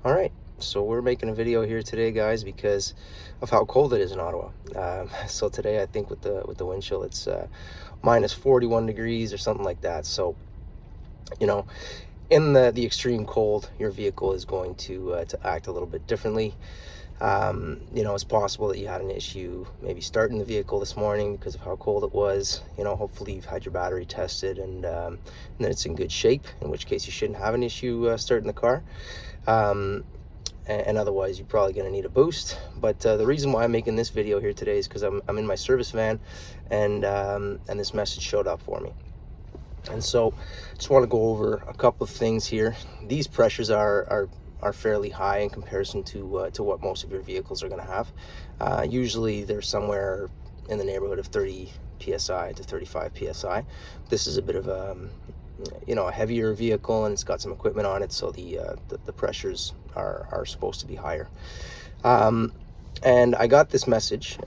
All right, so we're making a video here today, guys, because of how cold it is in Ottawa. So today, I think with the wind chill, it's minus 41 degrees or something like that. So, you know, in the extreme cold, your vehicle is going to act a little bit differently. It's possible that you had an issue maybe starting the vehicle this morning because of how cold it was. Hopefully you've had your battery tested and that it's in good shape, in which case you shouldn't have an issue starting the car. And otherwise you're probably going to need a boost. But the reason why I'm making this video here today is because I'm in my service van, and this message showed up for me. And so just want to go over a couple of things here. These pressures are fairly high in comparison to what most of your vehicles are going to have. Usually they're somewhere in the neighborhood of 30 psi to 35 psi. This is a bit of a heavier vehicle, and it's got some equipment on it, so the pressures are supposed to be higher. And I got this message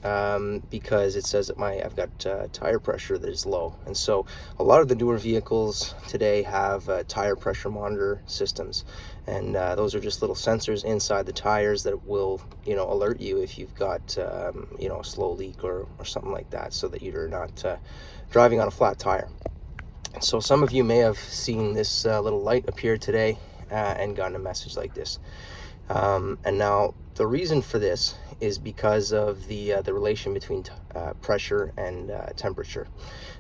because it says that I've got tire pressure that is low. And so a lot of the newer vehicles today have tire pressure monitor systems, and those are just little sensors inside the tires that will alert you if you've got a slow leak or something like that, so that you're not driving on a flat tire. So some of you may have seen this little light appear today and gotten a message like this. And now the reason for this is because of the relation between pressure and temperature.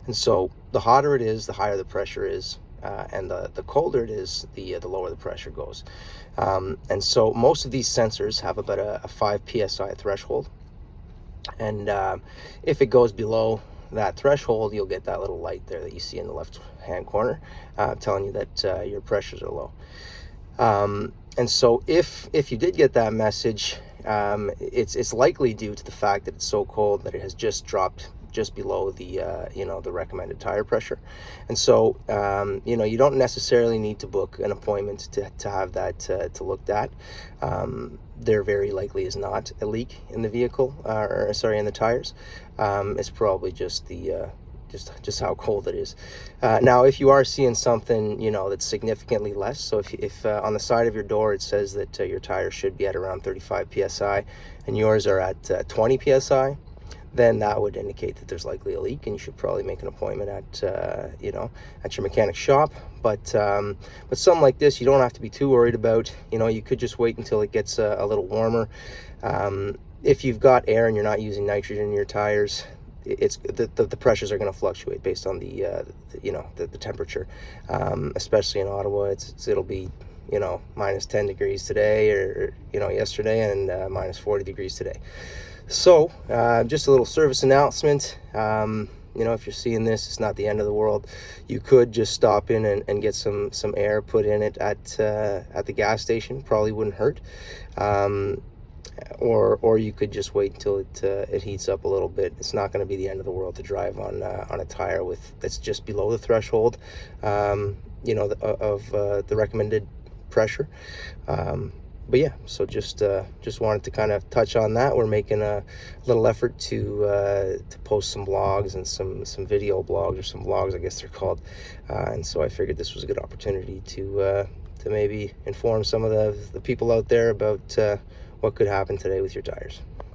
And so the hotter it is, the higher the pressure is, and the colder it is, the lower the pressure goes. And so most of these sensors have about a 5 psi threshold. And if it goes below that threshold, you'll get that little light there that you see in the left hand corner telling you that your pressures are low. And so if you did get that message, it's likely due to the fact that it's so cold that it has just dropped just below the the recommended tire pressure. And so you don't necessarily need to book an appointment to have that to looked at. There very likely is not a leak in the vehicle, in the tires. It's probably just just how cold it is. Now, if you are seeing something that's significantly less, so if on the side of your door it says that your tire should be at around 35 psi and yours are at 20 psi, then that would indicate that there's likely a leak, and you should probably make an appointment at at your mechanic's shop. But something like this, you don't have to be too worried about. You could just wait until it gets a little warmer. If you've got air and you're not using nitrogen in your tires, it's the pressures are going to fluctuate based on the temperature. Especially in Ottawa, it'll be minus 10 degrees today, or yesterday, and minus 40 degrees today. So just a little service announcement. If you're seeing this, it's not the end of the world. You could just stop in and get some air put in it at the gas station. Probably wouldn't hurt. Or you could just wait until it heats up a little bit. It's not going to be the end of the world to drive on a tire that's just below the threshold of the recommended pressure. But yeah, so just wanted to kind of touch on that. We're making a little effort to post some blogs and some video blogs, or some vlogs, I guess they're called. And so I figured this was a good opportunity to maybe inform some of the people out there about what could happen today with your tires.